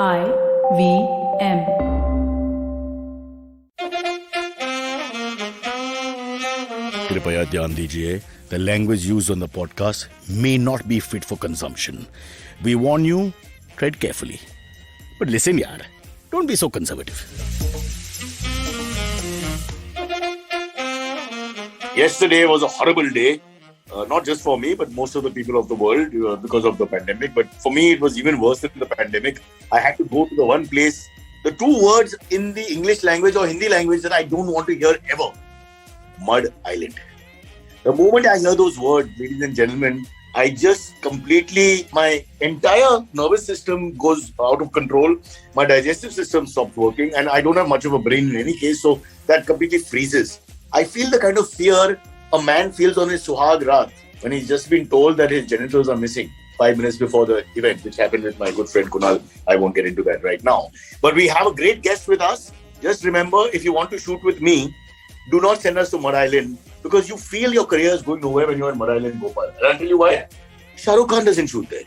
IVM. कृपया ध्यान दीजिए, the language used on the podcast may not be fit for consumption. We warn you, tread carefully. But listen yaar, don't be so conservative. Yesterday was a horrible day, not just for me, but most of the people of the world because of the pandemic. But for me, it was even worse than the pandemic. I had to go to the one place, the two words in the English language or Hindi language that I don't want to hear ever. Mud Island. The moment I hear those words, ladies and gentlemen, I just completely, my entire nervous system goes out of control. My digestive system stops working, and I don't have much of a brain in any case, so that completely freezes. I feel the kind of fear a man feels on his Suhag Raat when he's just been told that his genitals are missing 5 minutes before the event, which happened with my good friend Kunal. I won't get into that right now. But we have a great guest with us. Just remember, if you want to shoot with me, do not send us to Mud Island because you feel your career is going nowhere when you're in Mud Island, Gopal. And I'll tell you why. Shah Rukh Khan doesn't shoot there.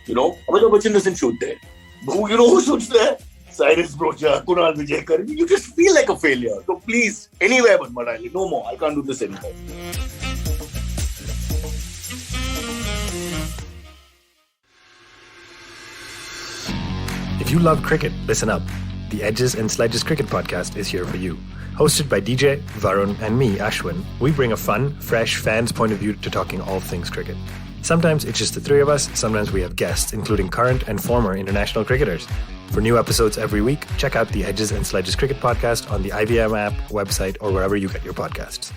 Amitabh Bachchan doesn't shoot there. Who shoots there? Cyrus Brocha, Kunal Vijayakar. You just feel like a failure. So please, anywhere but Mud Island. No more. I can't do this anymore. If you love cricket, listen up. The Edges and Sledges Cricket Podcast is here for you. Hosted by DJ, Varun, and me, Ashwin, we bring a fun, fresh fan's point of view to talking all things cricket. Sometimes it's just the three of us, sometimes we have guests, including current and former international cricketers. For new episodes every week, check out the Edges and Sledges Cricket Podcast on the IVM app, website, or wherever you get your podcasts.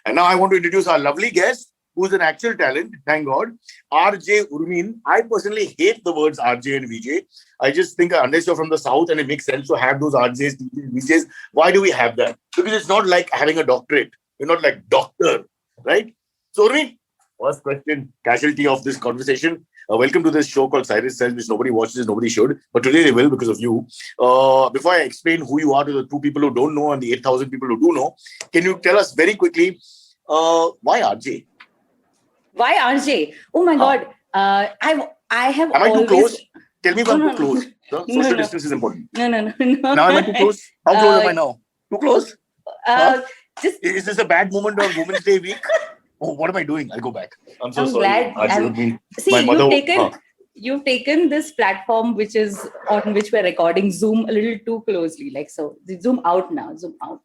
And now I want to introduce our lovely guest, who's an actual talent, thank God, RJ Urmeen. I personally hate the words RJ and VJ. I just think unless you're from the South and it makes sense to have those RJs, VJs, why do we have that? Because it's not like having a doctorate. You're not like doctor, right? So Urmeen, first question, casualty of this conversation. Welcome to this show called Cyrus Says, which nobody watches, nobody should. But today they will because of you. Before I explain who you are to the 2 people who don't know and the 8,000 people who do know, can you tell us very quickly, why RJ? Why RJ? Oh my God. I have Am I always... too close? Tell me if I'm too close. The social distance is important. No. Now am I too close? How close am I now? Too close? Is this a bad moment on Women's Day week? Oh, what am I doing? I'll go back. I'm so sorry. Glad. You've taken this platform which is on which we're recording Zoom a little too closely. Like so, zoom out now. Zoom out.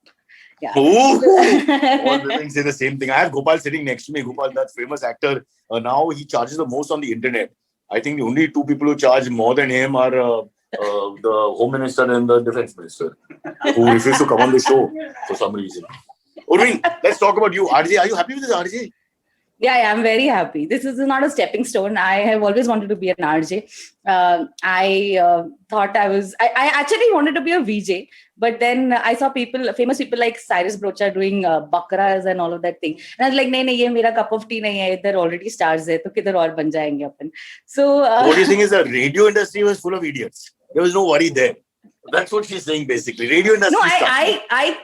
Yeah. All women say the same thing. I have Gopal sitting next to me. Gopal, that famous actor. Now he charges the most on the internet. I think the only 2 people who charge more than him are the Home Minister and the Defense Minister, who refuse to come on the show for some reason. Urmeen, let's talk about you. RJ, are you happy with this RJ? Yeah, I'm very happy. This is not a stepping stone. I have always wanted to be an RJ. I thought I actually wanted to be a VJ, but then I saw famous people like Cyrus Brocha doing bakras and all of that thing. And I was like, nahi, ye mera cup of tea nahi hai. There already stars hai, to kidhar aur ban jayenge apan. So what you're saying is the radio industry was full of idiots. There was no worry there. That's what she's saying basically. Radio industry. No, I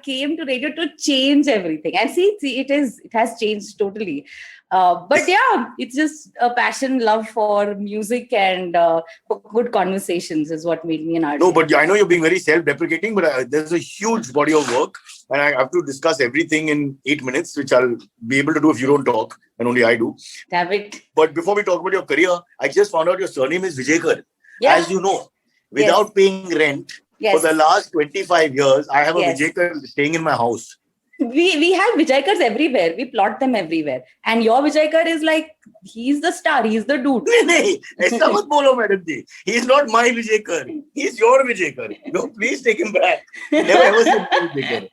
came to radio to change everything. And see, it has changed totally. But yeah, it's just a passion, love for music and for good conversations is what made me an artist. No, but I know you're being very self-deprecating, but there's a huge body of work and I have to discuss everything in 8 minutes, which I'll be able to do if you don't talk and only I do. Damn it. But before we talk about your career, I just found out your surname is Vijayakar. Yeah. As you know, without paying rent for the last 25 years, I have a Vijayakar staying in my house. We have Vijayakars everywhere. We plot them everywhere. And your Vijayakar is like, he's the star. He's the dude. No, aisa mat bolo, madam ji. He's not my Vijayakar. He's your Vijayakar. No, please take him back. Never ever said Vijayakar.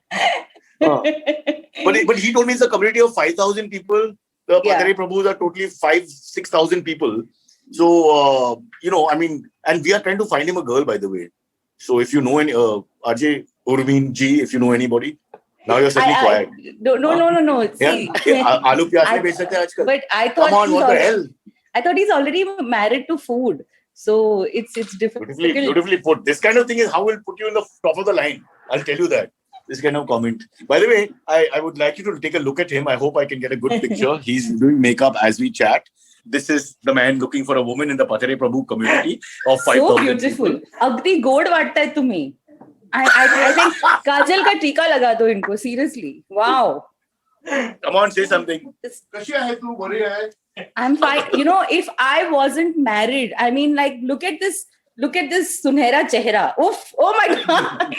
But he told me it's a community of 5,000 people. The Padre Prabhus are totally 5,000-6,000 people. So, and we are trying to find him a girl, by the way. So if you know any, RJ Urmeen ji, if you know anybody, now you're suddenly quiet. No. See, Aloo pyaz mein bech sakte hain aajkal. But I thought, come on, what the hell? I thought he's already married to food. So it's difficult. Beautifully put. This kind of thing is how we'll put you in the top of the line. I'll tell you that. This kind of comment. By the way, I would like you to take a look at him. I hope I can get a good picture. He's doing makeup as we chat. this is the man looking for a woman in the Pathare Prabhu community of 5,000 So beautiful. अगदी गोड वाटता है तुम्ही. I think काजल का टीका लगा दो इनको. Seriously. Wow. Come on, say something. कशी आहे तू? बरी आहे? I'm fine. You know, if I wasn't married, I mean, like, look at this sunehra chehra. Oof, oh my God.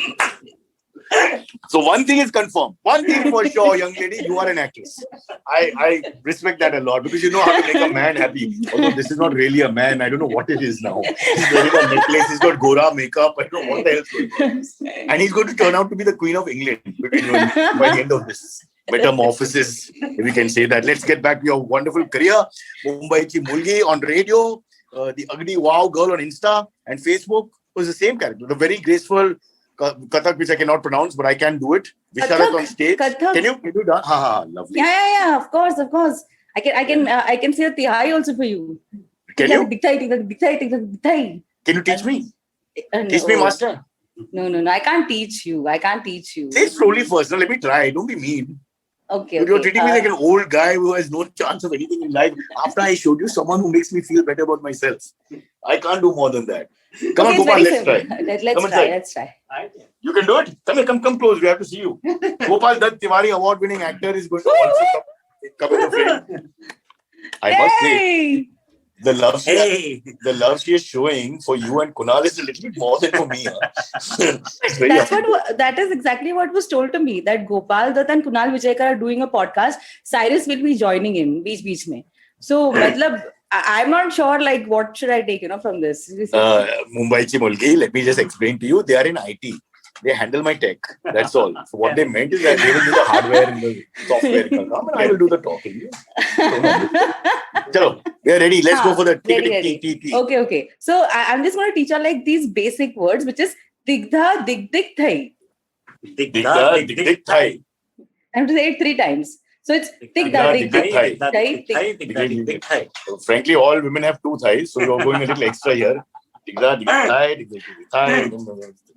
So one thing is confirmed. One thing for sure, young lady, you are an actress. I respect that a lot because you know how to make a man happy. Although this is not really a man. I don't know what it is now. He's wearing a necklace. He's got Gora makeup. I don't know what the hell's going on. And he's going to turn out to be the Queen of England by the end of this metamorphosis, if we can say that. Let's get back to your wonderful career. Mumbai Ki Mulgi on radio. The ugly wow girl on Insta and Facebook was the same character. The very graceful Kathak, which I cannot pronounce, but I can do it. Visharat on stage. Kathak. Can you dance? Lovely. Yeah. Of course. I can say a tihai also for you. Can you? Dikhtai. Can you teach me? No. Teach me, master. No. I can't teach you. Say it slowly first. Now let me try. Don't be mean. Okay. You're treating me like an old guy who has no chance of anything in life. After I showed you someone who makes me feel better about myself. I can't do more than that. Come on, Gopal, let's try. Let's try. You can do it. Come close. We have to see you. Gopal Dutt Tiwari, award-winning actor, is going to also come in the frame. I must say, the love she is showing for you and Kunal is a little bit more than for me. That is exactly what was told to me, that Gopal Dutt and Kunal Vijayakar are doing a podcast. Cyrus will be joining in beach mein. So, I'm not sure, like, what should I take, from this? Mumbai Chi Mulki, let me just explain to you. They are in IT. They handle my tech. That's all. So what they meant is that they will do the hardware and the software. And I will do the talking. Chalo, we are ready. Let's go for the ready. Okay. So I'm just going to teach you like these basic words, which is digdha, dig thai. Digdha, dig thai. I have to say it 3 times. So it's digdha, dig thai. Frankly, all women have 2 thighs, so you're going a little extra here. Digdha, dig thai.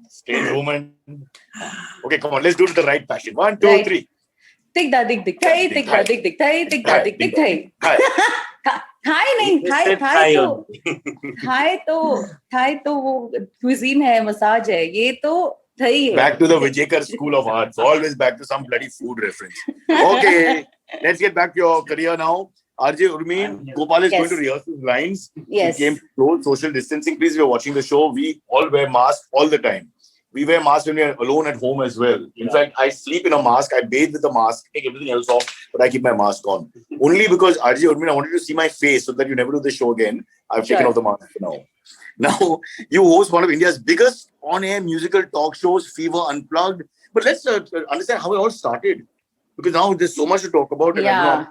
Stage woman. Okay, come on, let's do it the right fashion. 1, 2, 3. Digdha, dig thai, digdha, dig thai, digdha, dig thai. Thai नहीं, Thai तो वो cuisine है, massage है. ये तो Thai है. Back to the Vijayakar School of Arts. Always back to some bloody food reference. Okay, let's get back to your career now. RJ Urmeen, Gopal is going to rehearse his lines. Yes. He came close, social distancing. Please, we are watching the show. We all wear masks all the time. We wear masks when we are alone at home as well. In fact, I sleep in a mask. I bathe with a mask, take everything else off, but I keep my mask on. Only because RJ Urmeen, I wanted to see my face so that you never do the show again. I've taken off the mask for now. Now, you host one of India's biggest on-air musical talk shows, Fever Unplugged. But let's understand how it all started. Because now there's so much to talk about. And how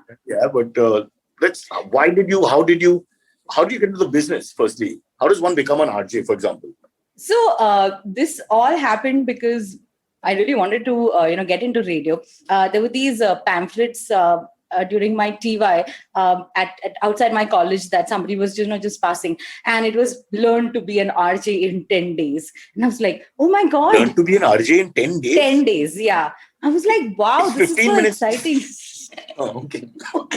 did you get into the business, firstly? How does one become an RJ, for example? So this all happened because I really wanted to, get into radio. There were these pamphlets during my TY at outside my college that somebody was just passing, and it was learn to be an RJ in 10 days. And I was like, oh my God. Learn to be an RJ in 10 days? 10 days, yeah. I was like, wow, this is so exciting. Oh, okay.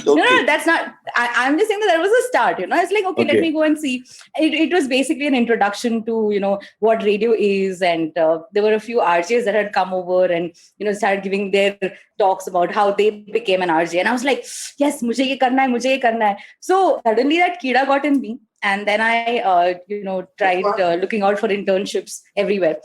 No, that's not. I'm just saying that was a start. It's like, okay, let me go and see. It was basically an introduction to what radio is, and there were a few RJs that had come over and started giving their talks about how they became an RJ, and I was like, yes, mujhe ye karna hai. So suddenly that keeda got in me, and then I tried looking out for internships everywhere.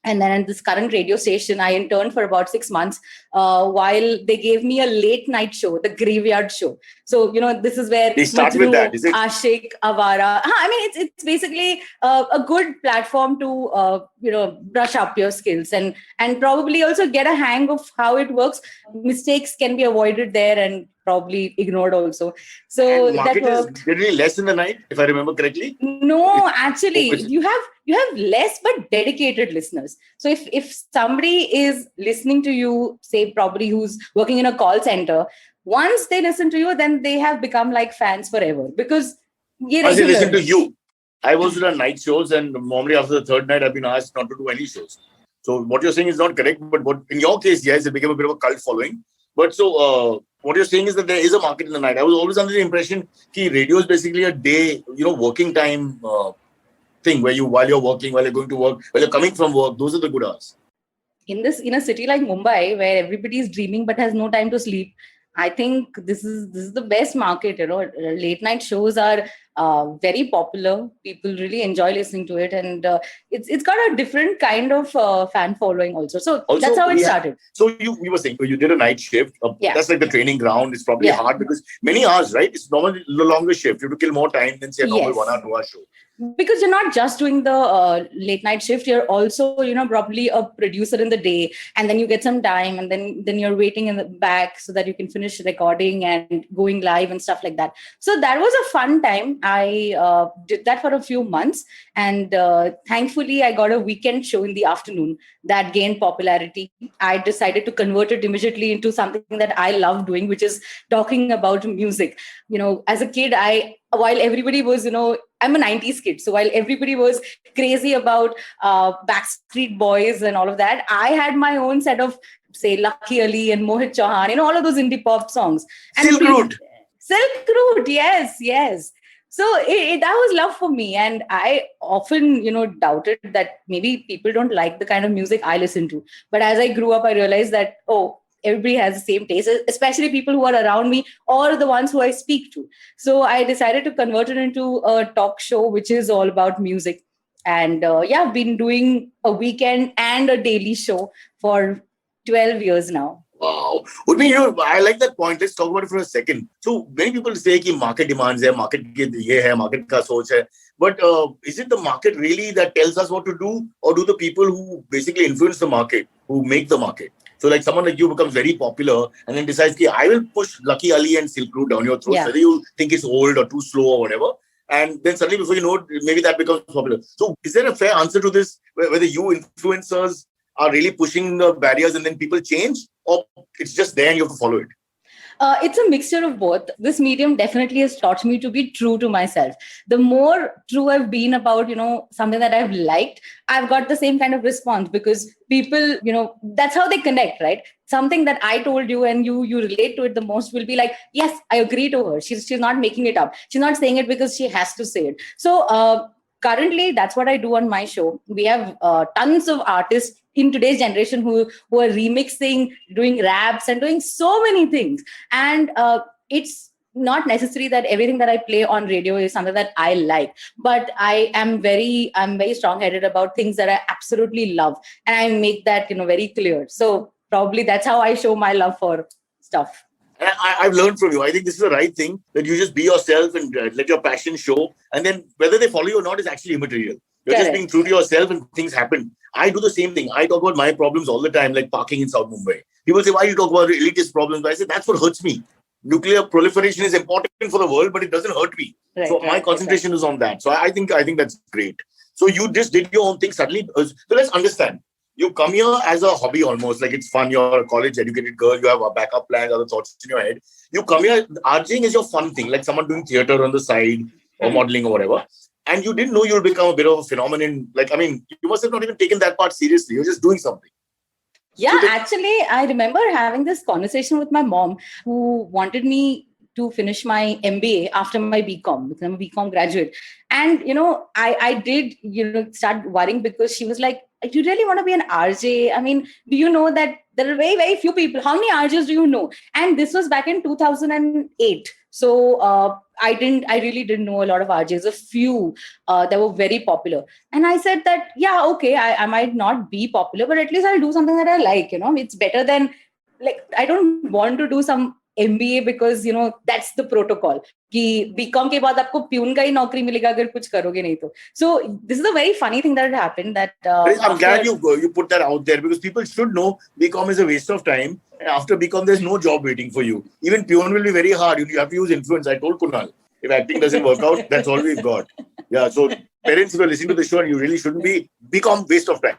And then at this current radio station, I interned for about 6 months while they gave me a late night show, the Graveyard Show. So, this is where they start with that, is it? Ashik, Avara. I mean, it's basically a good platform to, brush up your skills and probably also get a hang of how it works. Mistakes can be avoided there and probably ignored also. So and market that worked. Is generally less in the night, if I remember correctly. No, actually, you have less but dedicated listeners. So if somebody is listening to you, say probably who's working in a call center, once they listen to you, then they have become like fans forever because as they listen to you. I was in night shows, and normally after the 3rd night, I've been asked not to do any shows. So what you're saying is not correct, but in your case, yes, it became a bit of a cult following. But so what you're saying is that there is a market in the night. I was always under the impression that radio is basically a day, working time thing where while you're working, while you're going to work, while you're coming from work, those are the good hours. In a city like Mumbai, where everybody is dreaming but has no time to sleep, I think this is the best market. Late night shows are very popular. People really enjoy listening to it, and it's got a different kind of fan following also. So that's how it started. So we were saying you did a night shift. That's like the training ground. It's probably hard because many hours, right? It's normally the longer shift. You have to kill more time than say a normal 1 hour, 2 hour show. Because you're not just doing the late night shift, you're also probably a producer in the day, and then you get some time, and then you're waiting in the back so that you can finish recording and going live and stuff like that. So that was a fun time. I did that for a few months, and thankfully I got a weekend show in the afternoon that gained popularity. I decided to convert it immediately into something that I love doing, which is talking about music. As a kid, while everybody was, I'm a 90s kid. So while everybody was crazy about Backstreet Boys and all of that, I had my own set of, say, Lucky Ali and Mohit Chauhan, all of those indie pop songs. And Silk Route, yes. So that was love for me. And I often, doubted that maybe people don't like the kind of music I listen to. But as I grew up, I realized that, everybody has the same taste, especially people who are around me or the ones who I speak to. So I decided to convert it into a talk show, which is all about music. And I've been doing a weekend and a daily show for 12 years now. Wow. I like that point. Let's talk about it for a second. So many people say that market demands hai, market hai, market ka soch hai. But is it the market really that tells us what to do? Or do the people who basically influence the market, who make the market? So like someone like you becomes very popular and then decides, I will push Lucky Ali and Silk Route down your throat, whether you think it's old or too slow or whatever. And then suddenly before you know it, maybe that becomes popular. So is there a fair answer to this? Whether you influencers are really pushing the barriers and then people change, or it's just there and you have to follow it? It's a mixture of both. This medium definitely has taught me to be true to myself. The more true I've been about, something that I've liked, I've got the same kind of response because people, that's how they connect, right? Something that I told you and you relate to it the most will be like, yes, I agree to her. She's not making it up. She's not saying it because she has to say it. So currently, that's what I do on my show. We have tons of artists in today's generation who are remixing, doing raps and doing so many things. And it's not necessary that everything that I play on radio is something that I like, but I'm very strong-headed about things that I absolutely love. And I make that, very clear. So probably that's how I show my love for stuff. And I've learned from you. I think this is the right thing, that you just be yourself and let your passion show. And then whether they follow you or not is actually immaterial. You're just being true to yourself and things happen. I do the same thing. I talk about my problems all the time, like parking in South Mumbai. People say, why do you talk about elitist problems? But I say, that's what hurts me. Nuclear proliferation is important for the world, but it doesn't hurt me. My concentration is on that. So I think that's great. So you just did your own thing suddenly. So let's understand. You come here as a hobby almost, like it's fun. You're a college-educated girl. You have a backup plan, other thoughts in your head. You come here, RJing is your fun thing, like someone doing theatre on the side or modeling or whatever. And you didn't know you'll become a bit of a phenomenon. You must have not even taken that part seriously. You're just doing something. Yeah, actually, I remember having this conversation with my mom who wanted me to finish my MBA after my BCom, because I'm a BCom graduate. And, I did, start worrying because she was like, do you really want to be an RJ? I mean, do you know that there are very, very few people? How many RJs do you know? And this was back in 2008. So I really didn't know a lot of RJs, a few that were very popular. And I said that, yeah, okay, I might not be popular, but at least I'll do something that I like, it's better than, I don't want to do some MBA because, that's the protocol. कि BCom के बाद आपको peon का ही नौकरी मिलेगा अगर कुछ करोगे नहीं तो. So this is a very funny thing that happened. That I'm glad you put that out there because people should know BCom is a waste of time. After BCom, there's no job waiting for you. Even Pune will be very hard. You have to use influence. I told Kunal, if acting doesn't work out, that's all we've got. Yeah, so parents, if you're listening to the show, and you really shouldn't be, BCom waste of time.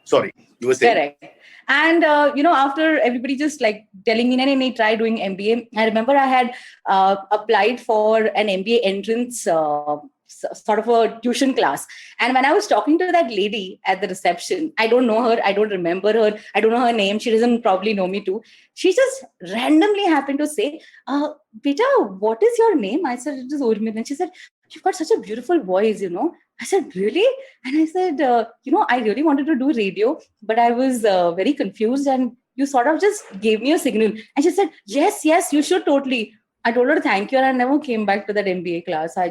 Sorry, you were saying. Correct. And, after everybody just telling me, try doing MBA, I remember I had applied for an MBA entrance sort of a tuition class. And when I was talking to that lady at the reception, I don't know her, I don't remember her, I don't know her name, she doesn't probably know me too. She just randomly happened to say, Beta, what is your name? I said, it is Urmil. And she said, you've got such a beautiful voice, I said, really? And I said, I really wanted to do radio, but I was very confused, and you sort of just gave me a signal. And she said, yes, you should totally. I told her thank you, and I never came back to that MBA class. I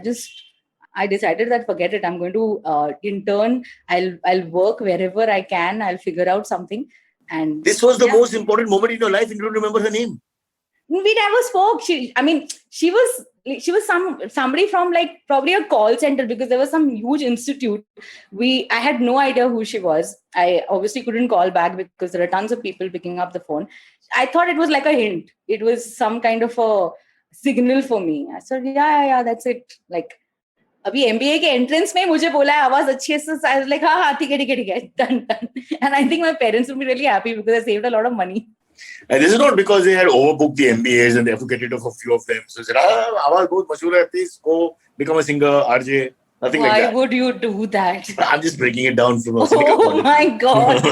decided that forget it. I'm going to intern. I'll work wherever I can. I'll figure out something. And this was the most important moment in your life, and you don't remember her name. We never spoke. She was somebody from like probably a call center, because there was some huge institute. I had no idea who she was. I obviously couldn't call back because there are tons of people picking up the phone. I thought it was like a hint. It was some kind of a signal for me. I said, yeah, that's it. Like, अभी MBA के entrance में मुझे बोला है आवाज अच्छी है, so I was like, हाँ, ठीक है, done. And I think my parents would be really happy because I saved a lot of money. And this is not because they had overbooked the MBAs and they have to get rid of a few of them. So they said, आवाज बहुत मशहूर है, please go become a singer, RJ. Nothing like that. Why would you do that? I'm just breaking it down from a Oh my God.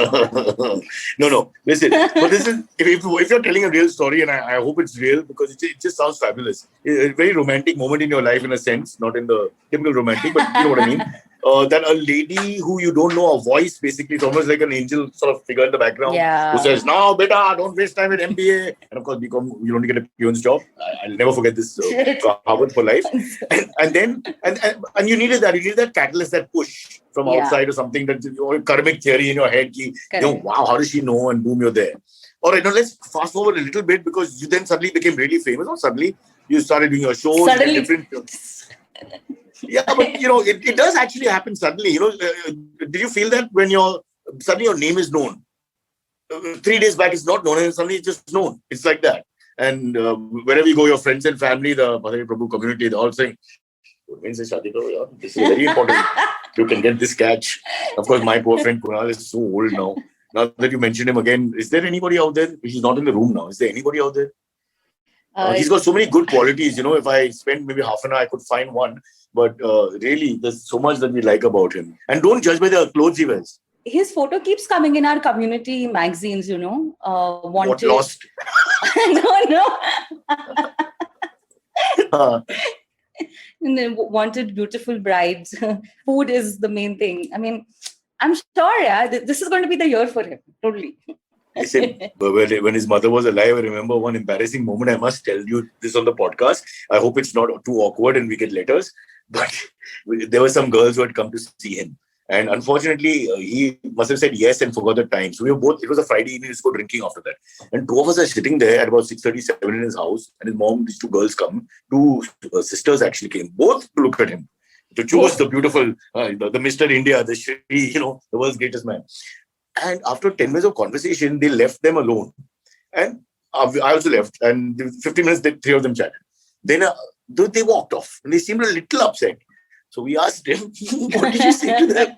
No. Listen, but this is, if you're telling a real story, and I hope it's real, because it just sounds fabulous. A very romantic moment in your life, in a sense, not in the typical romantic, but you know what I mean. That a lady who you don't know, a voice, basically, it's almost like an angel sort of figure in the background, who says, "No, beta, don't waste time with MBA." And of course, you don't get a peon's job. I'll never forget this Harvard for life. And you needed that. You needed that catalyst, that push from outside or something, that karmic theory in your head. Wow, how does she know? And boom, you're there. All right, now let's fast forward a little bit, because you then suddenly became really famous. Or suddenly you started doing your shows. Suddenly. Different. Yeah, but it does actually happen suddenly. Did you feel that when suddenly your name is known? 3 days back it's not known, and suddenly it's just known. It's like that. And wherever you go, your friends and family, the Padhari Prabhu community, they're all saying, this is very important. You can get this catch. Of course, my poor friend Kunal is so old now. Now that you mentioned him again, is there anybody out there? He's not in the room now. Is there anybody out there? He's got so many good qualities. If I spend maybe half an hour, I could find one. But really, there's so much that we like about him. And don't judge by the clothes he wears. His photo keeps coming in our community magazines, What lost? No. And then wanted beautiful brides. Food is the main thing. I mean, I'm sure, this is going to be the year for him. Totally. Listen, when his mother was alive, I remember one embarrassing moment. I must tell you this on the podcast. I hope it's not too awkward and we get letters. But there were some girls who had come to see him. And unfortunately, he must have said yes and forgot the time. So we were both, it was a Friday evening, let's go drinking after that. And two of us are sitting there at about 6:37 in his house. And his mom, these two girls come. Two sisters actually came, both to look at him. To choose the beautiful, the Mr. India, the Shri, the world's greatest man. And after 10 minutes of conversation, they left them alone. And I also left. And 15 minutes, three of them chatted. Then they walked off. And they seemed a little upset. So we asked him, what did you say to them?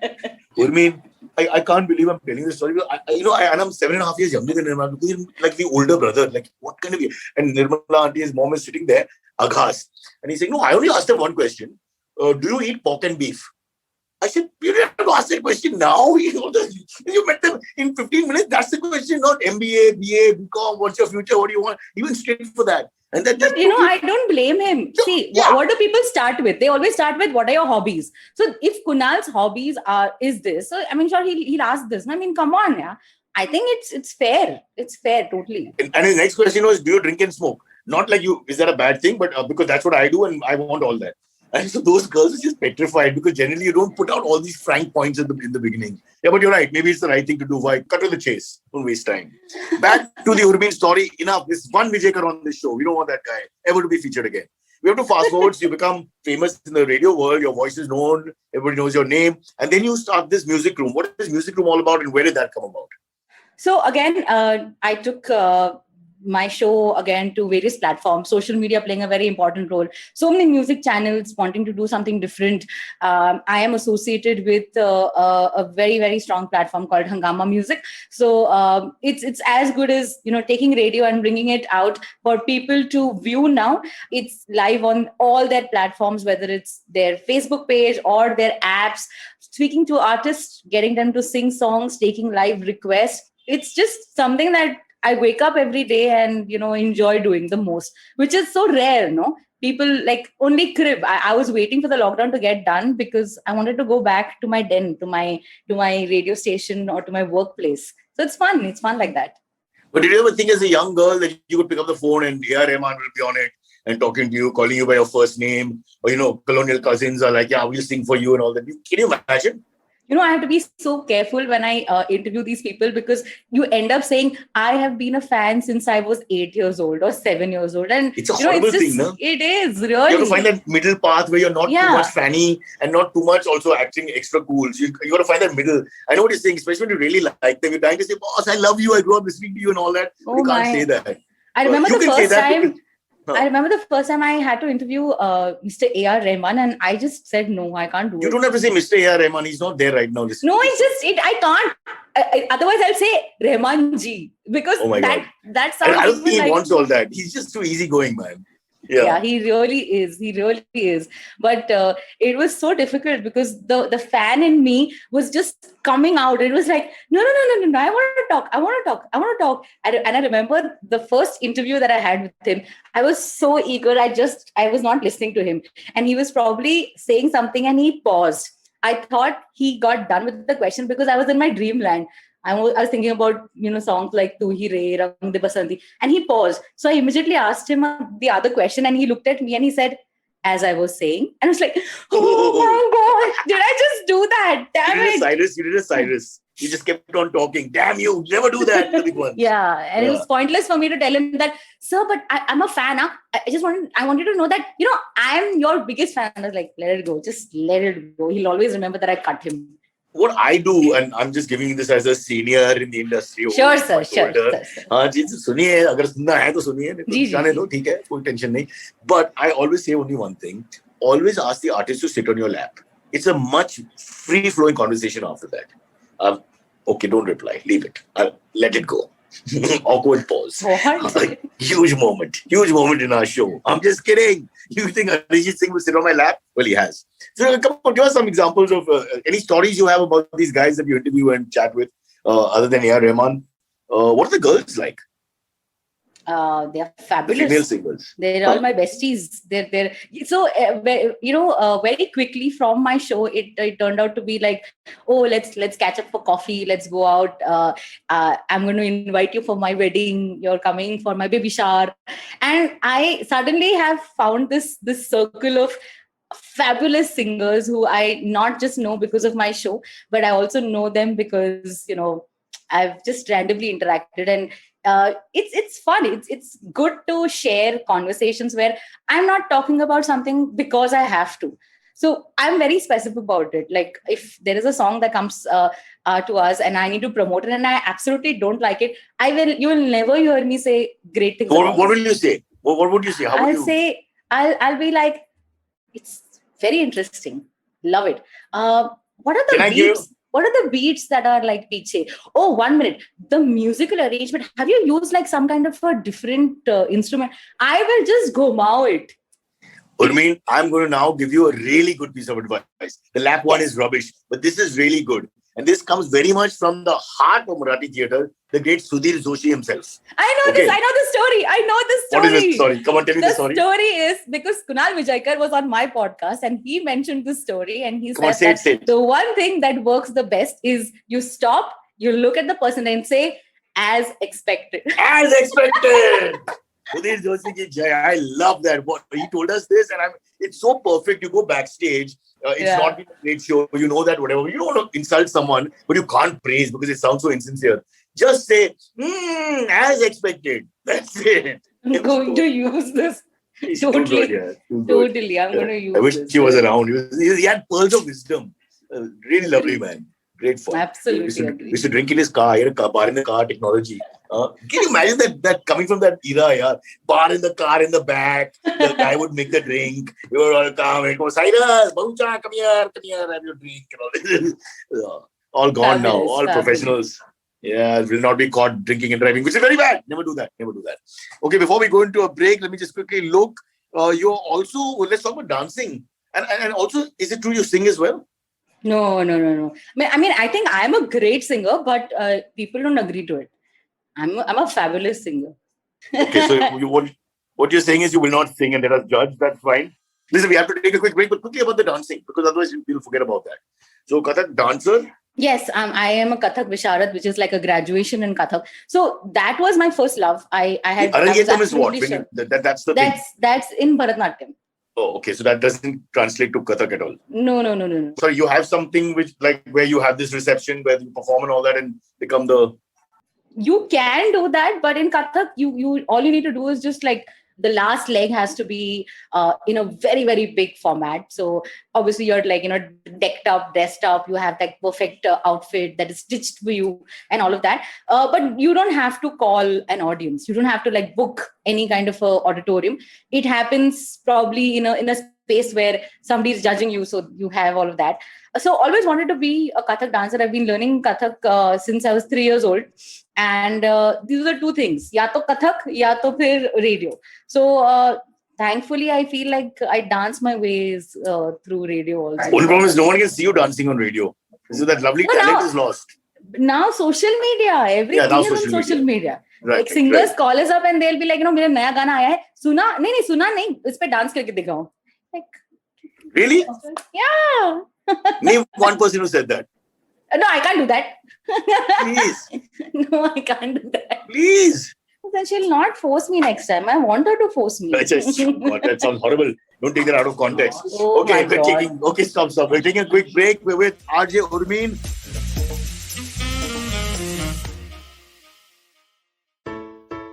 Urmi, I can't believe I'm telling this story. And I'm 7.5 years younger than him. I'm looking like the older brother. Like, what kind of... And Nirmala auntie, his mom, is sitting there, aghast. And he's saying, no, I only asked him one question. Do you eat pork and beef? I said, you didn't have to ask that question now. You met them in 15 minutes. That's the question, not MBA, BA, BCom, what's your future, what do you want? He went straight for that. And that just... I don't blame him. See, what do people start with? They always start with, what are your hobbies? So if Kunal's hobbies is this, so sure he'll ask this. I mean, come on, yeah. I think it's fair. It's fair, totally. And his next question was, do you drink and smoke? Not like you, is that a bad thing? But because that's what I do and I want all that. And so those girls are just petrified, because generally you don't put out all these frank points in the beginning. Yeah, but you're right. Maybe it's the right thing to do. Why? Cut to the chase. Don't waste time. Back to the Urmil story. Enough. This one Vijayakar on this show. We don't want that guy ever to be featured again. We have to fast forward. So you become famous in the radio world. Your voice is known. Everybody knows your name. And then you start this music room. What is music room all about, and where did that come about? So again, I took my show again to various platforms, social media playing a very important role, so many music channels wanting to do something different. I am associated with a very, very strong platform called Hangama Music. So it's as good as, taking radio and bringing it out for people to view now. It's live on all their platforms, whether it's their Facebook page or their apps, speaking to artists, getting them to sing songs, taking live requests. It's just something that I wake up every day and, enjoy doing the most, which is so rare, no? People like only crib. I was waiting for the lockdown to get done because I wanted to go back to my den, to my radio station or to my workplace. So it's fun. It's fun like that. But did you ever think as a young girl that you could pick up the phone and A.R. Rahman will be on it and talking to you, calling you by your first name, or, colonial cousins are like, yeah, we'll sing for you and all that. Can you imagine? I have to be so careful when I interview these people, because you end up saying, I have been a fan since I was 8 years old or 7 years old. And it's a horrible thing, no? It is, really. You have to find that middle path where you're not too much fanny and not too much also acting extra cool. So you got to find that middle. I know what you're saying, especially when you really like them. You're trying to say, boss, I love you. I grew up listening to you and all that. But you can't say that. I remember the first time. I remember the first time I had to interview Mr. A.R. Rahman, and I just said, no, I can't do it. You don't have to say Mr. A.R. Rahman. He's not there right now. No, I can't. Otherwise, I'll say Rahman ji, because that sounds. I don't think he wants all that. He's just too easygoing, man. Yeah, he really is. He really is. But it was so difficult because the fan in me was just coming out. It was like, no. I want to talk. And I remember the first interview that I had with him. I was so eager. I was not listening to him. And he was probably saying something and he paused. I thought he got done with the question because I was in my dreamland. I was thinking about, songs like Tu Hi Re, Rang De Basanti, and he paused. So I immediately asked him the other question, and he looked at me and he said, as I was saying, and I was like, oh my God, did I just do that? Damn it. You did a Cyrus. You just kept on talking. Damn you, never do that. The big one. Yeah, and it was pointless for me to tell him that, sir, but I'm a fan. Huh? I wanted to know that, I'm your biggest fan. I was like, let it go. Just let it go. He'll always remember that I cut him. What I do, and I'm just giving this as a senior in the industry. Sure, sir. सुनिए, अगर सुनना है तो सुनिए, जाने दो, ठीक है, कोई tension नहीं. But I always say only one thing: always ask the artist to sit on your lap. It's a much free-flowing conversation after that. Okay, don't reply, leave it, let it go. Awkward pause. What? Huge moment in our show. I'm just kidding. You think Arijit Singh will sit on my lap? Well, he has. So come on, give us some examples of any stories you have about these guys that you interview and chat with, other than A.R. Rahman. What are the girls like? They're fabulous. Female singers. They're all my besties. They're so very quickly from my show, it turned out to be like, oh, let's catch up for coffee. Let's go out. I'm going to invite you for my wedding. You're coming for my baby shower, and I suddenly have found this circle of fabulous singers who I not just know because of my show, but I also know them because I've just randomly interacted, and it's fun. It's good to share conversations where I'm not talking about something because I have to. So I'm very specific about it. Like if there is a song that comes to us and I need to promote it and I absolutely don't like it, you will never hear me say great things. What will you say? What would you say? I'll be like, it's very interesting. Love it. What are the beats? What are the beats that are like DJ? Oh, 1 minute. The musical arrangement. Have you used like some kind of a different instrument? I will just go mow it. Urmeen, I'm going to now give you a really good piece of advice. The lap one is rubbish, but this is really good. And this comes very much from the heart of Marathi theatre, the great Sudhir Joshi himself. I know this. I know the story. What is the story? Come on, tell me the story. The story is because Kunal Vijaykar was on my podcast and he mentioned this story and he said that the one thing that works the best is you stop, you look at the person and say, as expected. As expected. Sudhir Joshi ki jai. I love that. He told us this and it's so perfect. You go backstage. It's not been a great show. You know that whatever. You don't want to insult someone, but you can't praise because it sounds so insincere. Just say, as expected. That's it. I'm going to use this. Totally. I'm going to use this. I wish he was around. He had pearls of wisdom. Really lovely man. Great fun. Absolutely. We used to drink in his car. He had a bar in the car, technology. Can you imagine that coming from that era, yeah? Bar in the car in the back, the guy would make the drink. We would all come and go, Cyrus, Bahucha, come here, have your drink. And all, all gone now, Fabulous, all fabulous. professionals. Yeah, will not be caught drinking and driving, which is very bad. Never do that. Okay, before we go into a break, let me just quickly look. You're also, let's talk about dancing. And also, is it true you sing as well? No. I mean, I think I'm a great singer, but people don't agree to it. I'm a fabulous singer. Okay, so what you're saying is you will not sing and let us judge. That's fine. Listen, we have to take a quick break, but quickly about the dancing, because otherwise we'll forget about that. So, Kathak dancer. Yes, I am a Kathak Visharad, which is like a graduation in Kathak. So that was my first love. I was Arangetam is what? absolutely sure. That's the thing. That's in Bharatanatyam. Oh, okay. So that doesn't translate to Kathak at all. No. So you have something which, like, where you have this reception where you perform and all that and become the. You can do that, but in Kathak, you all you need to do is just like the last leg has to be in a very, very big format. So obviously you're like, decked up, dressed up, you have that perfect outfit that is stitched for you and all of that. But you don't have to call an audience. You don't have to like book any kind of auditorium. It happens probably in a space where somebody is judging you. So you have all of that. So always wanted to be a Kathak dancer. I've been learning Kathak since I was 3 years old. And these are two things, ya to Kathak, ya to phir radio. So thankfully, I feel like I dance my ways through radio also. Only problem is no one can see you dancing on radio. So that lovely talent is lost. Now social media, everything now is on social media. Right, like singers call us up and they'll be like, मेरा नया गाना आया है, सुना नहीं, इस पे dance करके दिखाओ. Like, really? Yeah. Name one person who said that. No, I can't do that. Please. No, I can't do that. Please. Then she'll not force me next time. I want her to force me. God, that sounds horrible. Don't take that out of context. Oh okay, my God. Okay, stop. We're taking a quick break. We're with RJ Urmeen.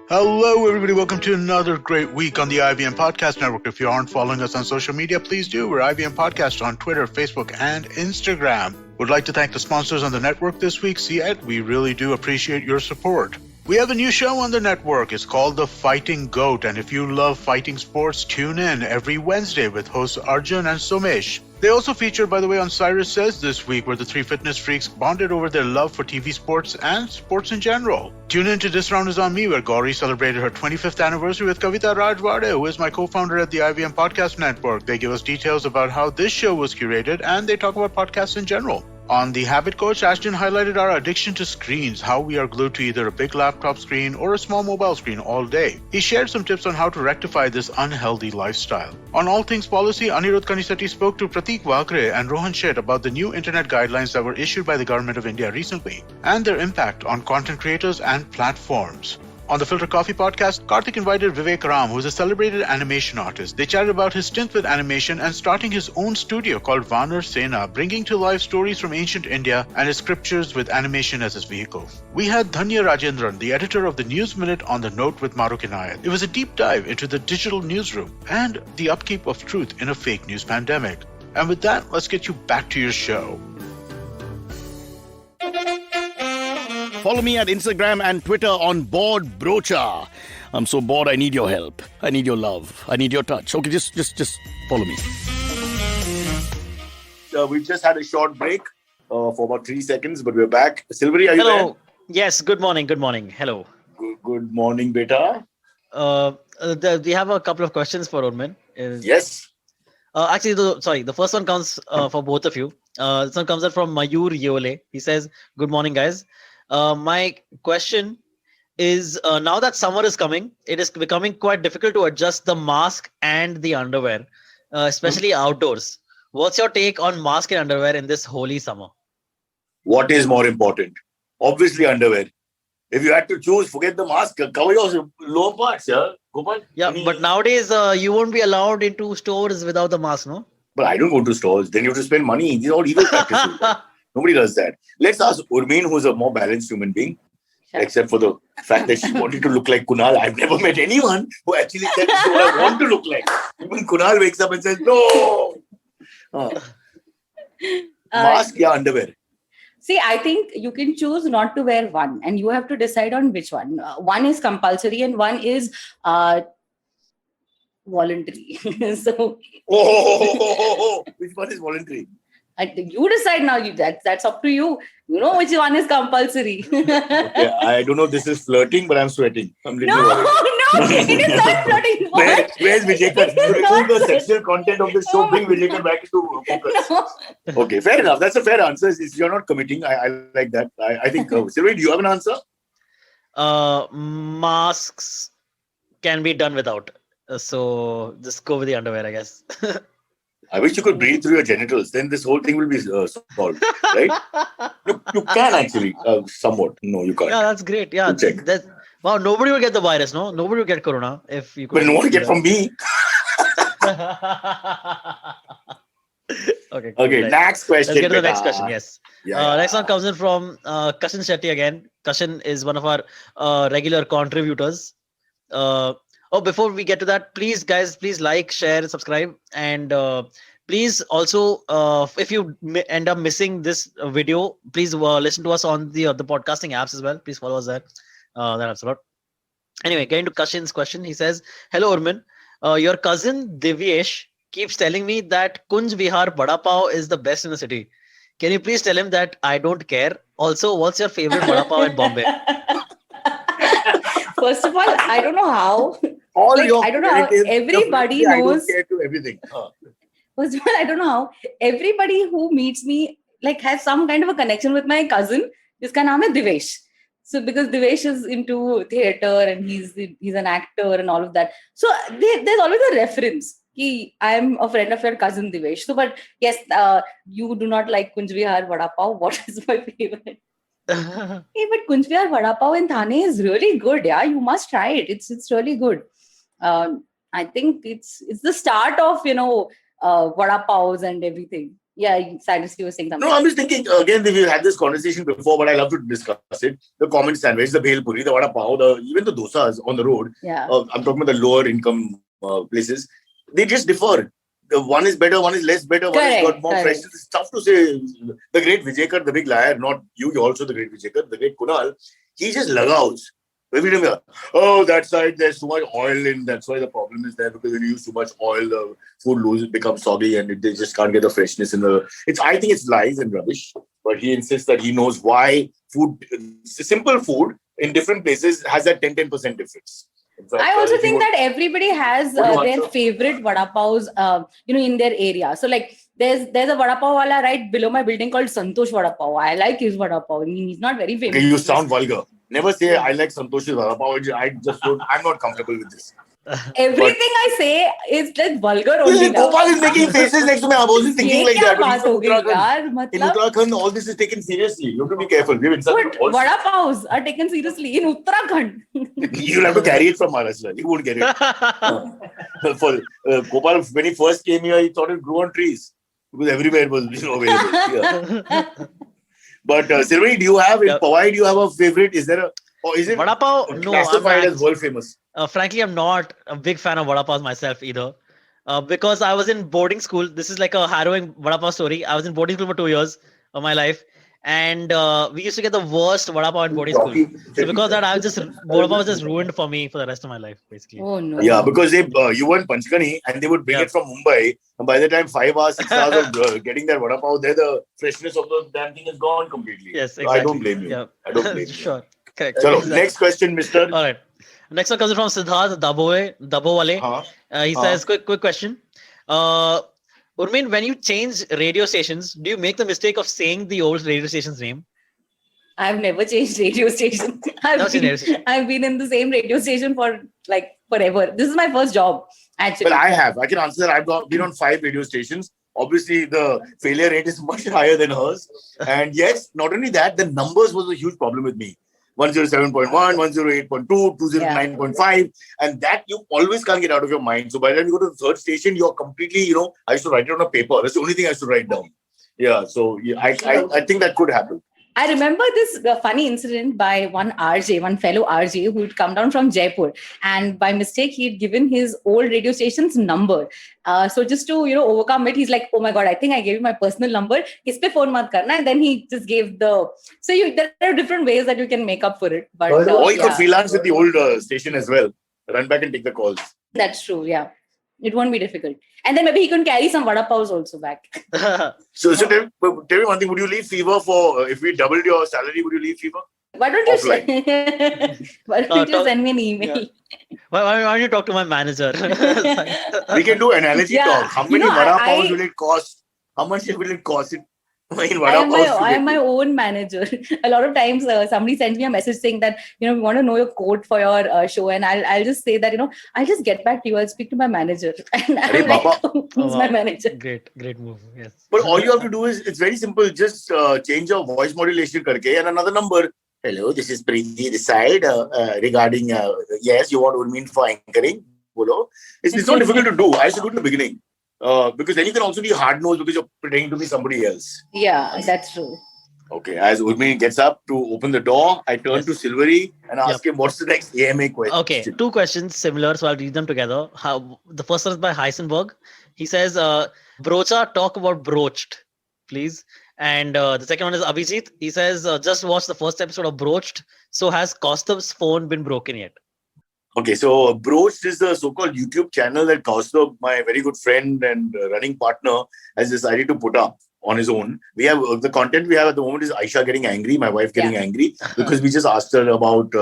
Hello, everybody. Welcome to another great week on the IVM Podcast Network. If you aren't following us on social media, please do. We're IVM Podcast on Twitter, Facebook, and Instagram. Would like to thank the sponsors on the network this week, CED. We really do appreciate your support. We have a new show on the network. It's called The Fighting Goat. And if you love fighting sports, tune in every Wednesday with hosts Arjun and Somesh. They also featured, by the way, on Cyrus Says this week, where the three fitness freaks bonded over their love for TV sports and sports in general. Tune in to This Round Is On Me, where Gauri celebrated her 25th anniversary with Kavita Rajwade, who is my co-founder at the IVM Podcast Network. They give us details about how this show was curated, and they talk about podcasts in general. On The Habit Coach, Ashton highlighted our addiction to screens, how we are glued to either a big laptop screen or a small mobile screen all day. He shared some tips on how to rectify this unhealthy lifestyle. On All Things Policy, Anirudh Kaniseti spoke to Pratik Vakre and Rohan Shet about the new internet guidelines that were issued by the Government of India recently and their impact on content creators and platforms. On the Filter Coffee podcast, Karthik invited Vivek Ram, who is a celebrated animation artist. They chatted about his stint with animation and starting his own studio called Vanar Sena, bringing to life stories from ancient India and his scriptures with animation as his vehicle. We had Dhanya Rajendran, the editor of the News Minute, on the Note with Maruk Inayat. It was a deep dive into the digital newsroom and the upkeep of truth in a fake news pandemic. And with that, let's get you back to your show. Follow me at Instagram and Twitter on Bored Brocha. I'm so bored, I need your help. I need your love. I need your touch. Okay, just follow me. We've just had a short break for about 3 seconds, but we're back. Silvery, are you there? Hello. Yes, good morning. Hello. Good morning, beta. We have a couple of questions for Urmeen. Yes. Actually, the first one comes for both of you. This one comes out from Mayur Yole. He says, good morning, guys. My question is, now that summer is coming, it is becoming quite difficult to adjust the mask and the underwear, especially outdoors. What's your take on mask and underwear in this holy summer? What is more important? Obviously, underwear. If you had to choose, forget the mask. Cover your lower parts, yeah? Gopal? Yeah, but nowadays, you won't be allowed into stores without the mask, no? But I don't go to stores. Then you have to spend money. These are all evil practices. Nobody does that. Let's ask Urmeen, who's a more balanced human being, except for the fact that she wanted to look like Kunal. I've never met anyone who actually said, this is what I want to look like. Even Kunal wakes up and says, no. Mask, yeah, underwear. See, I think you can choose not to wear one, and you have to decide on which one. One is compulsory, and one is voluntary. So Which one is voluntary? you decide now. That's up to you. You know which one is compulsory. Okay, I don't know. This is flirting, but I'm sweating. I'm No, it is not flirting. Where's Vijayakar? It is Remove not the flirting. sexual content of the show. Oh Bring Vijayakar back into focus. No. Okay, fair enough. That's a fair answer. If you're not committing, I like that. I think. Sylvain, do you have an answer? Masks can be done without. So just go with the underwear, I guess. I wish you could breathe through your genitals. Then this whole thing will be solved, right? You can actually, somewhat. No, you can't. Yeah, that's great. Yeah, You check. wow, nobody will get the virus, no? Nobody will get corona if you could. But no one get from me. Okay, cool, Okay, right. next question. Let's get to the beta. next question. Yes. Yeah. Next one comes in from Kashan Shetty again. Kashan is one of our regular contributors. Before we get to that, please, guys, please like, share, subscribe, and please also, if you end up missing this video, please listen to us on the podcasting apps as well. Please follow us there. That helps a lot. Anyway, getting to Kashin's question, he says, "Hello, Urman. Your cousin Divyesh keeps telling me that Kunj Vihar Vada Pav is the best in the city. Can you please tell him that I don't care? Also, what's your favorite Vada Pav in Bombay?" First of all, I don't know how. All Like, your I don't know how relatives, everybody definitely I don't knows. care to everything. First of all, I don't know how everybody who meets me like has some kind of a connection with my cousin. Jiska naam hai Divesh. So because Divesh is into theater and he's an actor and all of that. So there's always a reference. I'm a friend of your cousin Divesh. So, but yes, you do not like Kunj Vihar Vada Pav. What is my favorite? Hey, but Kunj Vihar Vada Pav in Thane is really good. Yeah, you must try it. It's really good. I think it's the start of vada pavs and everything. Yeah, Cyrus, you were saying something. No, I'm just thinking, again, we've had this conversation before, but I love to discuss it. The common sandwich, the bhel puri, the vada pav, even the dosas on the road. Yeah. I'm talking about the lower income places. They just differ. The one is better, one is less better, one has got more freshness. It's tough to say. The great Vijayakar, the big liar, not you, you're also the great Vijayakar, the great Kunal, he just lagouts. Every time, that side, there's too much oil in. That's why the problem is there, because when you use too much oil, the food becomes soggy and they just can't get the freshness in the. I think it's lies and rubbish. But he insists that he knows why simple food in different places has that 10% difference. Fact, I also think that everybody has their favorite vada pavs, in their area. So like there's a vada pav wala right below my building called Santosh Vada Pav. I like his vada pav. I mean, he's not very famous. Okay, you sound vulgar. Never say I like Santosh's vada pav. I'm not comfortable with this. Everything I say is like vulgar only. Gopal is making faces next to me. I wasn't thinking like that. In Matlab, Uttarakhand, all this is taken seriously. You have to be careful. but vada pavs are taken seriously in Uttarakhand. You'll have to carry it from Maharashtra. You won't get it. For Gopal, when he first came here, he thought it grew on trees because everywhere it was available. Yeah. But Sylvain, do you have in Powai? Do you have a favorite? Is there or is it vada pav? No, classified as world famous? Frankly, I'm not a big fan of vada pav myself either. Because I was in boarding school. This is like a harrowing vada pav story. I was in boarding school for 2 years of my life. And we used to get the worst vada pav in boarding school. So because of that, vada pav was just ruined for me for the rest of my life, basically. Oh no. Yeah, because you were in Panchgani and they would bring it from Mumbai. And by the time 5 hours, 6 hours of getting that vada pav there, the freshness of the damn thing is gone completely. Yes, exactly. So I don't blame you. Yeah. I don't blame you. Sure. Correct. Chalo, Exactly. next question, Mr. All right. Next one comes from Siddharth Dabowale. He says, quick question. Urmin, when you change radio stations, do you make the mistake of saying the old radio station's name? I've never changed radio station. I've been in the same radio station for like forever. This is my first job, actually. Well, I have. I can answer that. I've been on 5 radio stations. Obviously, the failure rate is much higher than hers. And yes, not only that, the numbers was a huge problem with me. 107.1, 108.2, 209.5. And that you always can't get out of your mind. So by the time you go to the third station, you're completely, I used to write it on a paper. That's the only thing I used to write down. Yeah. So I think that could happen. I remember this funny incident by one RJ, one fellow RJ who had come down from Jaipur, and by mistake he'd given his old radio station's number. So just to overcome it, he's like, "Oh my god, I think I gave you my personal number. Is pe phone mat karna." And then he just gave the. So there are different ways that you can make up for it. But Or you could yeah, freelance with the old station as well. Run back and take the calls. that's true. Yeah, it won't be difficult. And then maybe he can carry some vada paos also back. So tell me one thing. Would you leave Fever for if we doubled your salary? Would you leave Fever? Why don't you? Why don't you send me an email? Why don't you talk to my manager? We can do analogy Yeah, talk. How many vada paos will it cost? How much will it cost? I am my own manager. A lot of times somebody sends me a message saying that, we want to know your code for your show. And I'll just say that, I'll just get back to you. I'll speak to my manager. And I'm like, who's my manager? Great move. Yes. But all you have to do is, it's very simple. Just change your voice modulation karke and another number. Hello, this is Preeti this side regarding, yes, you want Urmeen for anchoring. Bolo. It's not difficult to do. I used to do it in the beginning. Because then you can also be hard-nosed because you're pretending to be somebody else. Yeah, that's true. Okay, as Urmeen gets up to open the door, I turn to Silvery and ask him, what's the next AMA question? Okay, two questions similar, so I'll read them together. The first one is by Heisenberg. He says, Brocha, talk about broached, please. And the second one is Abhijit. He says, just watch the first episode of Broached. So has Kaustub's phone been broken yet? Okay, so Broached is the so-called YouTube channel that Kaustubh, my very good friend and running partner, has decided to put up on his own. We have the content we have at the moment is Aisha getting angry, my wife getting angry, because we just asked her about,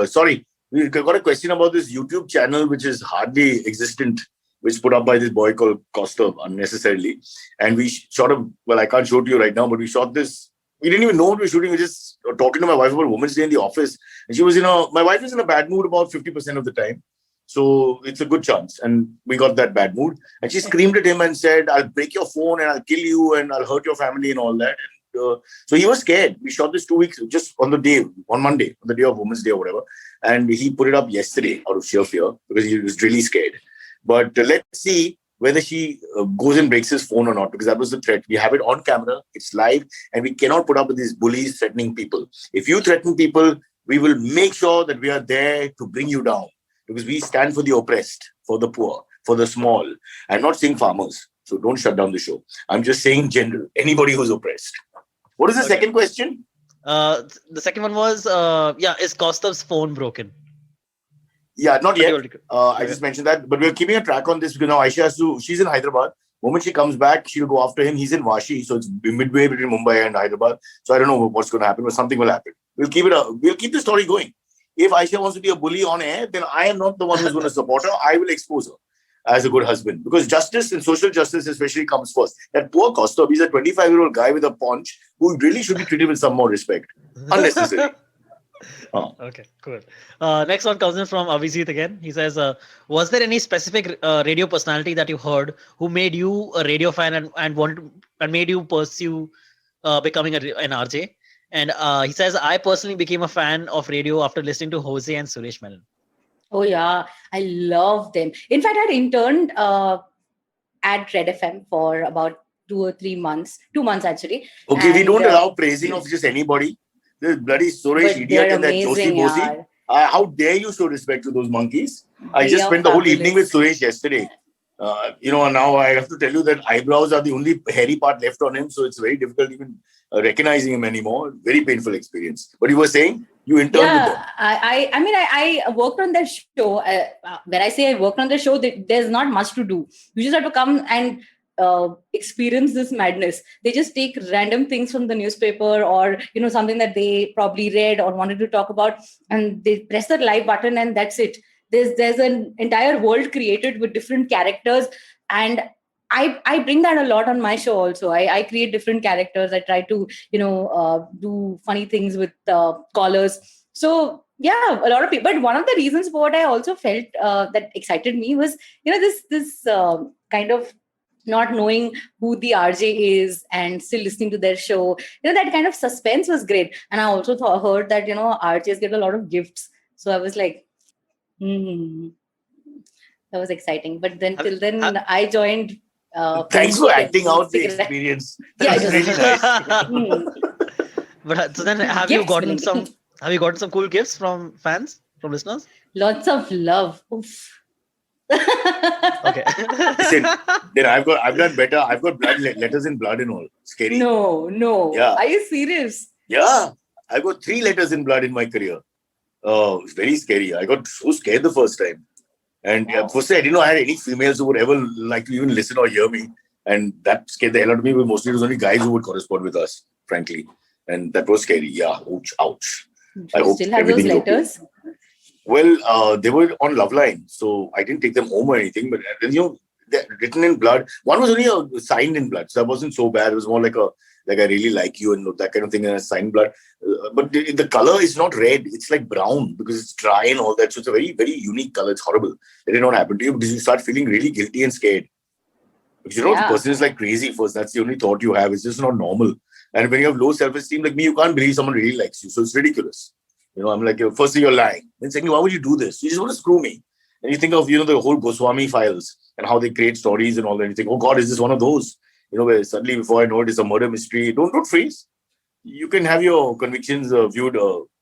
we got a question about this YouTube channel, which is hardly existent, which is put up by this boy called Kaustubh unnecessarily. And we shot I can't show it to you right now, but we shot this. We didn't even know what we were shooting. We were just talking to my wife about Women's Day in the office. And she was my wife is in a bad mood about 50% of the time. So it's a good chance. And we got that bad mood. And she screamed at him and said, I'll break your phone and I'll kill you and I'll hurt your family and all that. And so he was scared. We shot this 2 weeks, just on Monday, on the day of Women's Day or whatever. And he put it up yesterday out of sheer fear because he was really scared. But let's see whether she goes and breaks his phone or not, because that was the threat. We have it on camera, it's live, and we cannot put up with these bullies threatening people. If you threaten people, we will make sure that we are there to bring you down, because we stand for the oppressed, for the poor, for the small. I'm not saying farmers, so don't shut down the show. I'm just saying general, anybody who's oppressed. What is the second question? The second one was, is Kaustubh's phone broken? Yeah, not yet. I just mentioned that, but we're keeping a track on this because now Aisha she's in Hyderabad. The moment she comes back, she'll go after him. He's in Vashi, so it's midway between Mumbai and Hyderabad. So I don't know what's going to happen, but something will happen. We'll keep the story going. If Aisha wants to be a bully on air, then I am not the one who's going to support her. I will expose her as a good husband, because justice and social justice especially comes first. That poor Kaustubh, he's a 25-year-old guy with a paunch who really should be treated with some more respect. Unnecessary. Okay, cool. Next one comes in from Avijit again. He says, was there any specific radio personality that you heard who made you a radio fan and made you pursue becoming an RJ? And he says, I personally became a fan of radio after listening to Jose and Suresh Menon. Oh yeah, I love them. In fact, I'd interned at Red FM for about 2 or 3 months. 2 months actually. Okay, we don't allow praising of just anybody. This bloody Suresh idiot and that Joshi Bosi. How dare you show respect to those monkeys? I just spent the whole evening with Suresh yesterday. Now I have to tell you that eyebrows are the only hairy part left on him. So it's very difficult even recognizing him anymore. Very painful experience. But you were saying you interned with them. I worked on their show. When I say I worked on the show, there's not much to do. You just have to come and experience this madness. They just take random things from the newspaper or something that they probably read or wanted to talk about, and they press the live button and that's it. There's an entire world created with different characters, and I bring that a lot on my show also. I create different characters. I try to do funny things with callers. So yeah, a lot of people. But one of the reasons for what I also felt that excited me was this kind of not knowing who the RJ is and still listening to their show. That kind of suspense was great. And I also heard that RJs get a lot of gifts. So I was like, that was exciting. But then till then I joined. Thanks for acting out the experience. Yeah, it was really nice. But so then, have you Gifts gotten मिलेंगे. some? Have you gotten some cool gifts from fans, from listeners? Lots of love. Oof. Okay. Listen, then I've done better. I've got letters in blood and all. Scary. No. Yeah. Are you serious? Yeah. I got 3 letters in blood in my career. It's very scary. I got so scared the first time. And firstly, I didn't know I had any females who would ever like to even listen or hear me. And that scared the hell out of me. But mostly it was only guys who would correspond with us, frankly. And that was scary. Yeah. Ouch. Do I you hope still have those everything is okay. letters? Well, they were on Loveline, so I didn't take them home or anything. But they're written in blood. One was only signed in blood, so that wasn't so bad. It was more like I really like you and that kind of thing, and a signed blood. But the color is not red; it's like brown because it's dry and all that. So it's a very, very unique color. It's horrible. That did not happen to you because you start feeling really guilty and scared. Because the person is like crazy first. That's the only thought you have. It's just not normal. And when you have low self-esteem like me, you can't believe someone really likes you. So it's ridiculous. I'm like, firstly, you're lying. Then secondly, why would you do this? You just want to screw me. And you think of, the whole Goswami files and how they create stories and all that. And you think, oh God, is this one of those? Where suddenly before I know it, it's a murder mystery. Don't freeze. You can have your convictions viewed.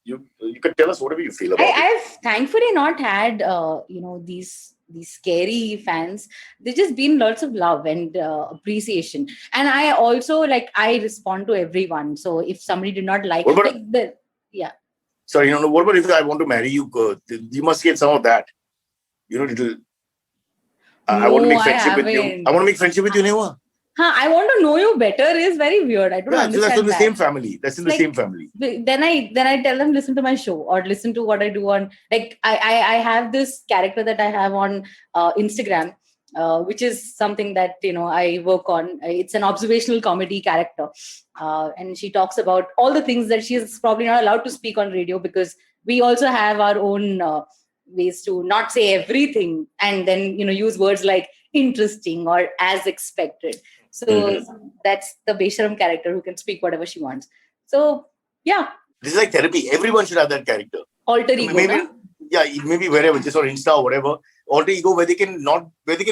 You can tell us whatever you feel about it. I've thankfully not had, these scary fans. There's just been lots of love and appreciation. And I also, I respond to everyone. So if somebody did not like it, Sorry, what about if I want to marry you? You must get some of that. Little. I want to make friendship with you. I want to make friendship with you, Neha. I want to know you better is very weird. I don't understand. That's in the same family. That's in the same family. Then I tell them listen to my show or listen to what I do on. I have this character that I have on Instagram, which is something that I work on. It's an observational comedy character, and she talks about all the things that she is probably not allowed to speak on radio because we also have our own ways to not say everything and then use words like interesting or as expected. So that's the Besharam character who can speak whatever she wants. So yeah, this is like therapy. Everyone should have that character. Alter ego. Maybe wherever, just on Insta or whatever. Alter ego where they can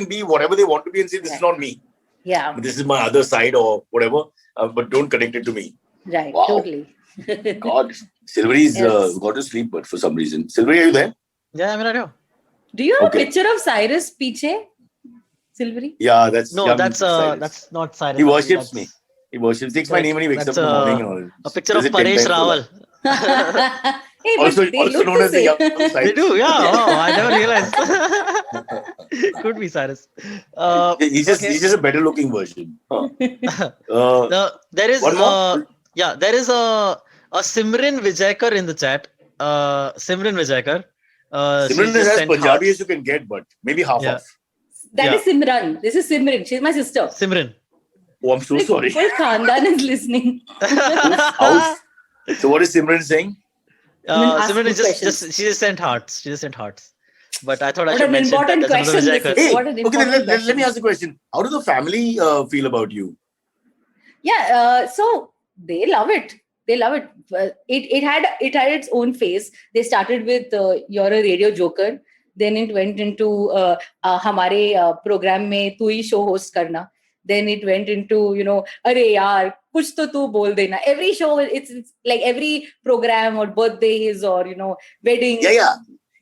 be whatever they want to be and say this is not me. Yeah. This is my other side or whatever. But don't connect it to me. Right. Wow. Totally. God, Silvery's got to sleep, but for some reason. Silvery, are you there? Yeah, I'm right here. Do you have a picture of Cyrus Piche? Silvery? Yeah, that's that's not Cyrus. He worships me. He takes my name when he wakes up in the morning. And all. A picture of Paresh Rawal. Hey, also known as the young Cyrus. They do, yeah. I never realized. Could be Cyrus. He's just a better looking version. There is one more? there is a Simran Vijaykar in the chat. Simran Vijaykar. Simran is as Punjabi as you can get, but maybe half off. That is Simran. This is Simran. She's my sister. Simran. Oh, I'm so sorry. Whole Khandan is listening. So what is Simran saying? Simran is she just sent hearts. She just sent hearts. But I thought I should mention that there's another Vijaykar. Hey, let me ask the question. How does the family feel about you? Yeah, so they love it. They love it. It had its own phase. They started with You're a Radio Joker. Then it went into हमारे program में तू ही show host करना. Then it went into अरे यार कुछ तो तू बोल देना. Every show it's like every program or birthdays or weddings. Yeah.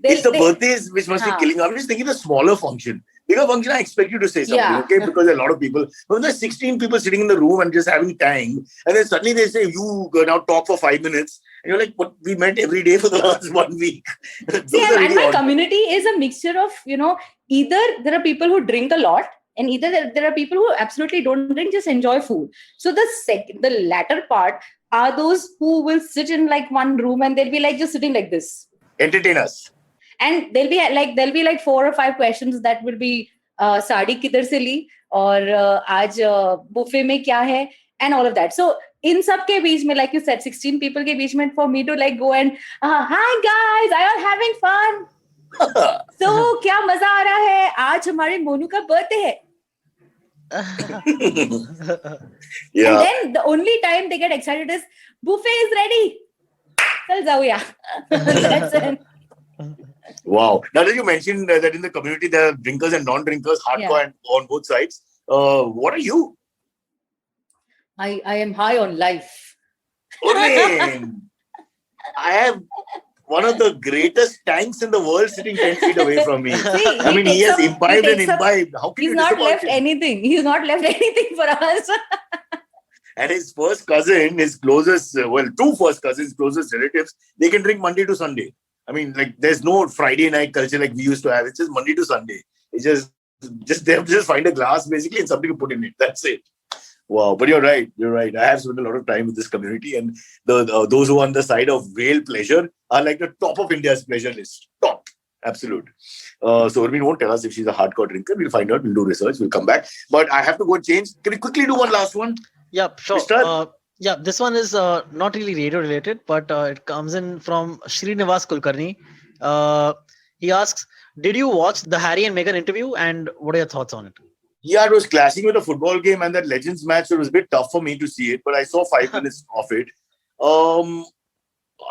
It's the birthdays which must be killing. I'm just thinking the smaller function. Bigger function, I expect you to say something, okay? Because there are a lot of people. When there's 16 people sitting in the room and just having time, and then suddenly they say, you go now talk for 5 minutes. And you're like, what we met every day for the last 1 week. And my community is a mixture of, either there are people who drink a lot, and either there are people who absolutely don't drink, just enjoy food. So the latter part are those who will sit in like one room and they'll be like just sitting like this. Entertain us. And there'll be like 4 or 5 questions that will be sari किधर से ली और आज buffet में क्या है and all of that. So in सब के बीच में, like you said, 16 people के बीच में, for me to like go and hi guys, are you having fun? So क्या मजा आ रहा है? आज हमारे मोनू का birthday है. And then the only time they get excited is buffet is ready. चल जाओ या. That's it. Wow. Now that you mentioned that in the community there are drinkers and non-drinkers, hardcore and on both sides. What are you? I am high on life. Urmeen, I have one of the greatest tanks in the world sitting 10 feet away from me. See, I mean, he has imbibed and takes up- imbibed. How can He's you not disappoint left him? anything. He's not left anything for us. And his first cousin, his closest, two first cousins, closest relatives, they can drink Monday to Sunday. I mean, like, there's no Friday night culture like we used to have. It's just Monday to Sunday. It's just they have to just find a glass basically and something to put in it. That's it. Wow, but you're right. You're right. I have spent a lot of time with this community, and those who are on the side of whale pleasure are like the top of India's pleasure list. Top, absolute. So Urmeen won't tell us if she's a hardcore drinker. We'll find out. We'll do research. We'll come back. But I have to go and change. Can you quickly do one last one? Yeah, sure. Mr. Yeah, this one is not really radio related, but it comes in from Srinivas Kulkarni. He asks, did you watch the Harry and Meghan interview, and what are your thoughts on it? Yeah, it was clashing with a football game and that Legends match. So it was a bit tough for me to see it, but I saw 5 minutes of it.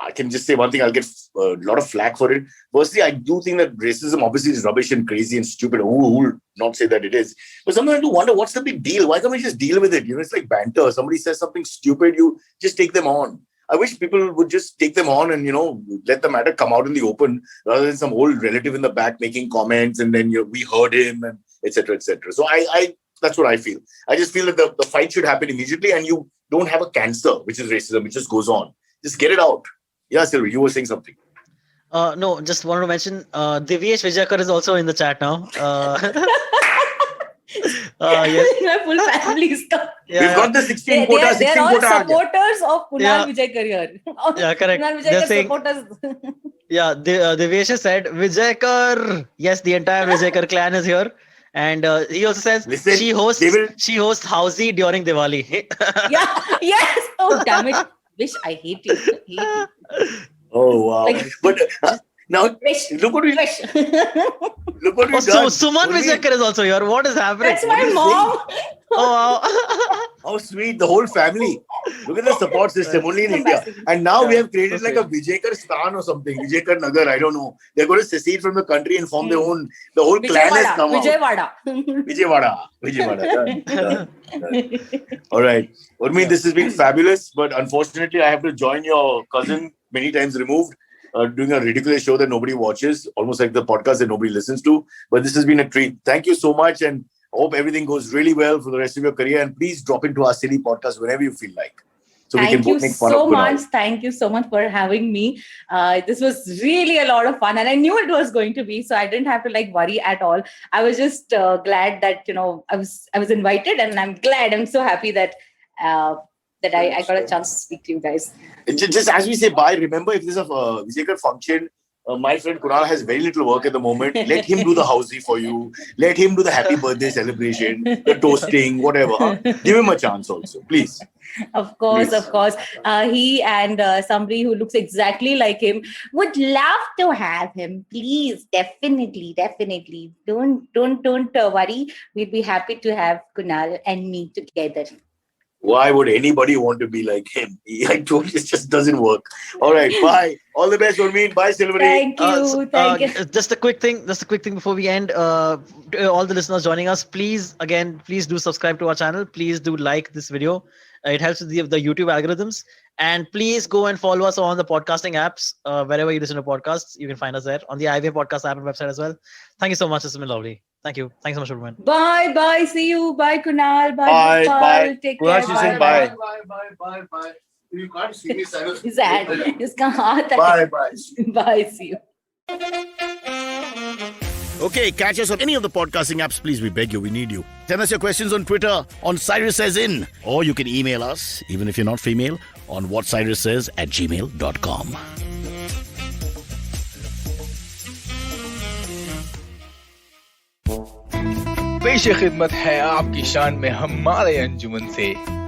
I can just say one thing. I'll get a lot of flack for it. Firstly, I do think that racism obviously is rubbish and crazy and stupid. Who will not say that it is? But sometimes I do wonder, what's the big deal? Why can't we just deal with it? You know, it's like banter. Somebody says something stupid, you just take them on. I wish people would just take them on and, you know, let the matter come out in the open rather than some old relative in the back making comments and then we heard him and etc. etc. So I that's what I feel. I just feel that the fight should happen immediately and you don't have a cancer, which is racism. It just goes on. Just get it out. Yeah, Sylvie, you were saying something. No, just wanted to mention Divyesh Vijaykar is also in the chat now. Yes. My full family is come. We've got the 16 quota. 16 They're all quota. supporters of Kunal Yeah. Vijaykar here. Yeah, correct. Kunal They're Vijaykar saying- supporters. Yeah, Divyesh has said Vijaykar. Yes, the entire Vijaykar clan is here. And he also says Listen, she hosts Housey during Diwali. Yeah, yes. Oh, damn it. Wish I hate you. Hate you. Oh, wow. Like- But now, Wish. look what we Wish. look what Oh, we've so done. Suman Urmeen, Vijaykar is also here. What is happening? That's my you mom. Oh, wow. How sweet, the whole family. Look at the support system only in India. And now we have created so like a Vijaykar Stan or something. Vijaykar Nagar, I don't know. They're going to secede from the country and form their own. The whole clan has come out. Vijayawada. Vijayawada. Done. All right. Urmeen, this has been fabulous. But unfortunately, I have to join your cousin many times removed. Doing a ridiculous show that nobody watches, almost like the podcast that nobody listens to. But this has been a treat. Thank you so much. And I hope everything goes really well for the rest of your career. And please drop into our silly podcast whenever you feel like. So we Thank can you both make fun so of much. Kunal. Thank you so much for having me. This was really a lot of fun, and I knew it was going to be. So I didn't have to like worry at all. I was just glad that I was invited, and I'm glad. I'm so happy that I got a chance to speak to you guys. Just as we say bye, remember if there's a Vijaykar function, my friend Kunal has very little work at the moment. Let him do the housey for you. Let him do the happy birthday celebration, the toasting, whatever. Huh? Give him a chance also, please. Of course, Please. of course. He and somebody who looks exactly like him would love to have him. Please, definitely. Don't worry. We'd be happy to have Kunal and me together. Why would anybody want to be like him? I told you, it just doesn't work. All right, bye. All the best, Urmeen. Bye, Silvery. Thank you. Thank you. Just a quick thing before we end. To all the listeners joining us, please do subscribe to our channel. Please do like this video. It helps with the YouTube algorithms. And please go and follow us on the podcasting apps. Wherever you listen to podcasts, you can find us there on the IVM Podcast app and website as well. Thank you so much. It's been lovely. Thank you. Thanks so much, everyone. Bye. See you. Bye, Kunal. Bye, Gopal. bye. Take Kunal, care. she's saying bye. Bye. You can't see me, Cyrus. His hand. Iska haath hai. Bye. Bye. See you. Okay, catch us on any of the podcasting apps, please. We beg you, we need you. Send us your questions on Twitter on Cyrus Says In, or you can email us, even if you're not female, on whatcyrussays@gmail.com. पेश खिदमत है आपकी शान में हमारे अंजुमन से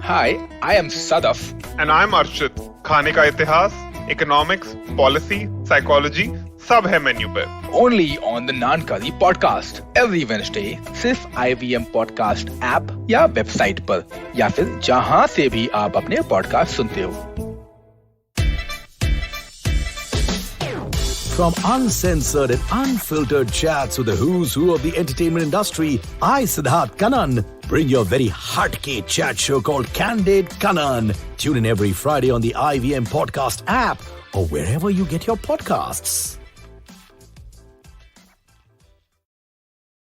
hi I am Sadaf And I'm Arshit. खाने का इतिहास, इकोनॉमिक्स, पॉलिसी, साइकोलॉजी सब है मेन्यू पे. Only on the नानकारी podcast every Wednesday सिर्फ IVM पॉडकास्ट ऐप या वेबसाइट पर या फिर जहां से भी आप अपने पॉडकास्ट सुनते हो. From uncensored and unfiltered chats with the who's who of the entertainment industry, I, Siddharth Kannan, Bring your very hardcore chat show called Candid Kanan. Tune in every Friday on the IVM Podcast app or wherever you get your podcasts.